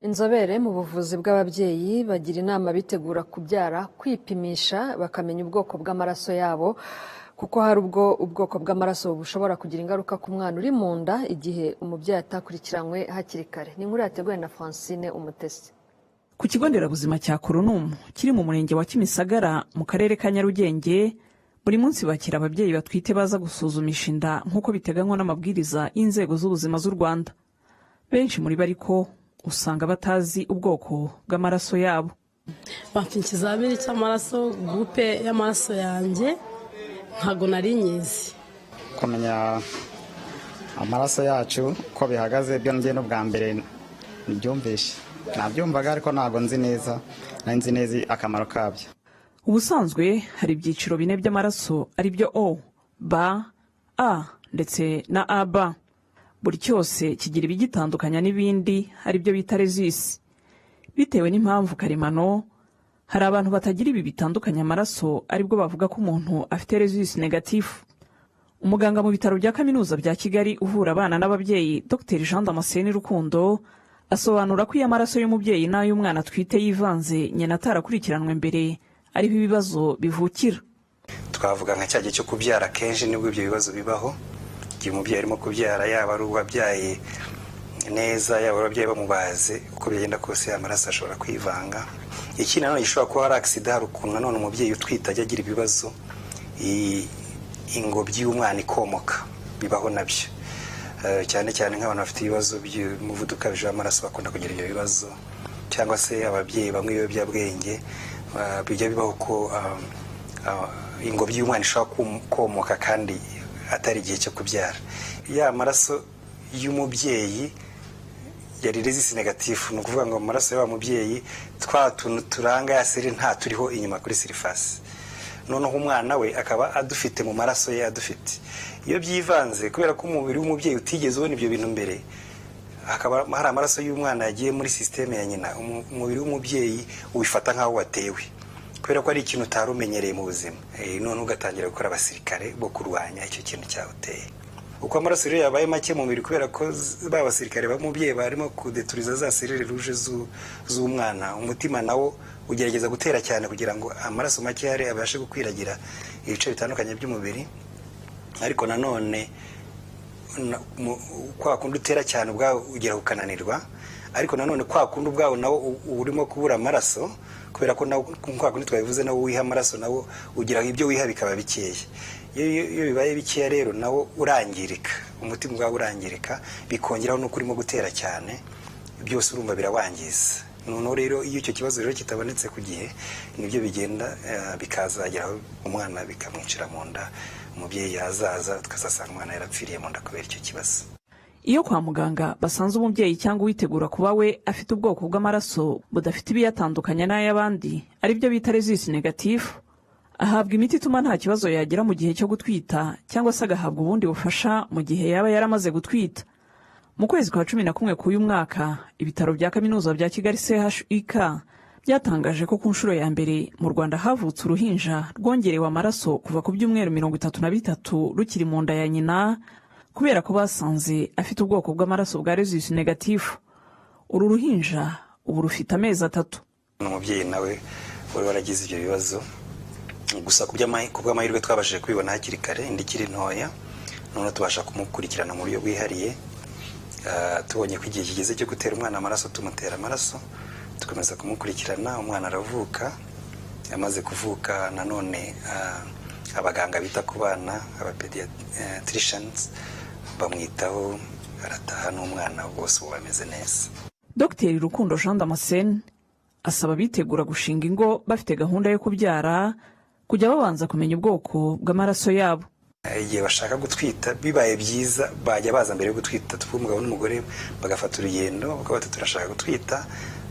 Inzobere mu buvuzi bw'ababyeyi bagira inama bitegura kubyara kwipimisha bakamenya ubwoko bw'amaraso yabo kuko hari ubwoko bw'amaraso bushobora kugira ingaruka ku mwana uri mu nda igihe umubyeyi atakurikiranywe hakiri kare. Ni inkuru yateguwe na Francine Umutesi. Ku kigo nderabuzima cya Koronumu kiri mu murenge wa Kimisagara mu karere ka Nyarugenge, buri munsi bakira ababyeyi batwite baza gusuzumisha inda nk'uko biteganywa n'amabwiriza y'inzego z'ubuzima z'u Rwanda. Benshi muri bo ariko usanga batazi ubwoko bw'amaraso yabo. Bafite ikizamini cy'amaraso, gurupe y'amaraso yanjye ntago nari nyizi. Kumenya amaraso yacu uko bihagaze byo ngiye no bwa mbere nibyumvishe. Nabyumvaga ariko ntago nzi neza, nzi neza akamaro kabyo. Ubusanzwe hari ibyiciro bine by'amaraso ari byo O, B, A ndetse na AB. Buri cyose kigira ibigitandukanya n'ibindi ari byo bita rezisi. Bitewe n'impamvu karemano, hari abantu batagira ibi bitandukanya amaraso aribwo bavuga ko umuntu afite rezisi negatifu. Umuganga mu bitaro bya Kaminuza bya Kigali uvura abana n'ababyeyi Dr Jean Damascene Rukundo asobanura ko iyo amaraso y'umubyeyi n'ay'umwana atwite yivanze nyina atarakurikiranwe mbere ariho ibibazo bivukira. Twavuga nka cyagiye cyo kubyara kenshi nibwo ibyo bibazo bibaho. Igihe umubyeyi arimo kubyara yaba ari uwabyaye neza yaba ababyeyi bamubaze uko bigenda kose amaraso ashobora kwivanga. Ikindi nanone gishobora kuba hari accident, hari ukuntu nanone umubyeyi utwite ajya agira ibibazo ingobyi y'umwana ikomoka, bibaho nabyo. Cyane cyane nk'abantu bafite ibibazo by'umuvuduko ukabije w'amaraso bakunda kugira ibyo bibazo, cyangwa se ababyeyi bamwe ibiyobyabwenge bijya bibaho ko ingobyi y'umwana ishobora komoka kandi atari igihe cyo kubyara. Ya maraso y'umubyeyi yari rezisi negatifu, ni ukuvuga ngo amaraso y'wa mubyeyi twa tuntu turanga ya seri nta turiho inyuma kuri sirifasi, noneho umwana we akaba adufite mu maraso ye adufite. Iyo byivanze kubera ko umubiri w'umubyeyi utigeze ubona ibyo bintu mbere, hakaba hari amaraso y'umwana yagiye muri sisiteme ya nyina, umubiri w'umubyeyi wifata nk'aho watewe kubera ko ari ikintu utarumenyereye mu buzima. None ugatangira gukora abasirikare bo kurwanya icyo kintu cyawuteye. Uko amaraso rero yabaye make mu mubiri kubera ko ba basirikare b'umubyeyi barimo kudeturiza za serire ruje z'umwana, umutima nawo ugerageza gutera cyane kugira ngo amaraso make yari abashe gukwiragira ibice bitandukanye by'umubiri. Ariko nanone kwa kundi utera cyane ubwawe ugera ukananirwa, ariko nanone kwa kundi ubwawe nawo urimo kubura amaraso kubera ko nawo kwa kundi twabivuze nawo wiha amaraso nawo ugira ibyo wiha bikaba bikeya. Iyo bibaye bikeya rero nawo urangirika, umutima ubwawe urangirika, bikongeraho no kurimo gutera cyane, byose urumva birawangiza. Noneho rero iyo icyo kibazo rero kitabonetse ku gihe nibyo bigenda bikazageraho umwana bikamwicira mu nda, umubyeyi yazaza tukazasanga umwana yarapfiriye mu nda kubera icyo kibazo. Iyo kwa muganga basanze umubyeyi cyangwa uwitegura kuba we afite ubwoko bw'amaraso budafite ibiyatandukanya n'ay'abandi ari byo bita rezisi negatifu, ahabwa imiti ituma nta kibazo yagira mu gihe cyo gutwita cyangwa se agahabwa ubundi bufasha mu gihe yaba yaramaze gutwita. Mu kwezi kwa 11 k'uyu mwaka, ibitaro bya Kaminuza bya Kigali CHUK byatangaje ko ku nshuro ya mbere mu Rwanda havutse uruhinja rwongerewe amaraso kuva ku byumweru 33 rukiri mu nda ya nyina kubera ko basanze afite ubwoko bw'amaraso bwa rezisi negatifu. Uru ruhinja ubu rufite amezi 3. Umubyeyi nawe wari waragize ibyo bibazo, gusa ku bw'amahirwe twabashije kubibona hakiri kare, indi kiri ntoya, none tubasha kumukurikirana mu buryo bwihariye. Tubonye ko igihe kigeze cyo gutera umwana amaraso tumutera amaraso, tukomeza kumukurikirana, umwana aravuka. Yamaze kuvuka nanone abaganga bita ku bana abapediatricians bamwitaho, arataha n'umwana bose ubu bameze neza. Dr Rukundo Jean Damascene asaba bitegura gushinga ingo bafite gahunda yo kubyara kujya babanza kumenya ubwoko bw'amaraso yabo. Igihe bashaka gutwita bibaye byiza bajya baza mbere yo gutwita, umugabo n'umugore bagafata urugendo bakaba turashaka gutwita,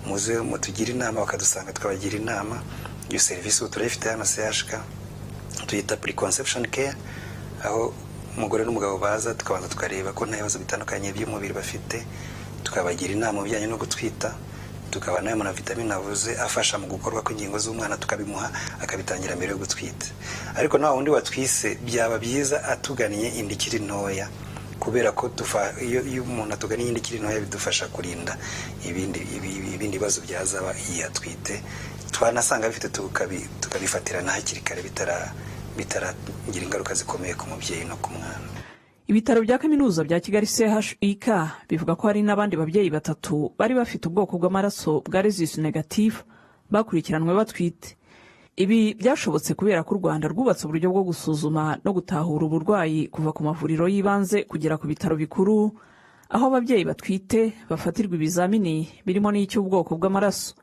muze mutugire inama, bakadusanga tukabagira inama. Iyo serivisi turayifite hano CHUK, tuyita pre-conception care, aho umugore n'umugabo baza tukabanza tukareba ko nta bibazo bitandukanye by'umubiri bafite, tukabagira inama mu bijyanye no gutwita, tukaba nayo na vitamine avuze afasha mu gukorwa kw'ingingo z'umwana tukabimuha akabitangira mbere yo gutwita. Ariko naho undi watwise byaba byiza atuganiye indi kiri ntoya kubera ko iyo umuntu atugana iyindi ikiri ntoya bidufasha kurinda ibindi bibazo byazaba iyo atwite, twanasanga bifite tukabifatirana hakiri kare bitaragira ingaruka zikomeye ku mubyeyi no ku mwana. Ibitaro bya kaminuza bya Kigali CHUK bivuga ko hari n'abandi babyeyi 3 bari bafite ubwoko bw'amaraso bwa rhesus negative bakurikiranwe batwite. Ibi byashobotse kubera ko u Rwanda rwubatse uburyo bwo gusuzuma no gutahura uburwayi kuva ku mavuriro y'ibanze kugera ku bitaro bikuru, aho ababyeyi batwite bafatirwa ibizamini birimo n'icy'ubwoko bw'amaraso.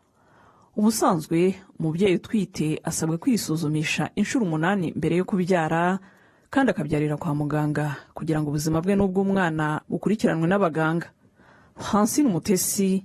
Ubusanzwe umubyeyi utwite asabwe kwisuzumisha inshuro 8 mbere yo kubyara, kandi akabyarira kwa muganga kugira ngo ubuzima bwe n'ubw'umwana bukurikiranwe n'abaganga. Francine Mutesi,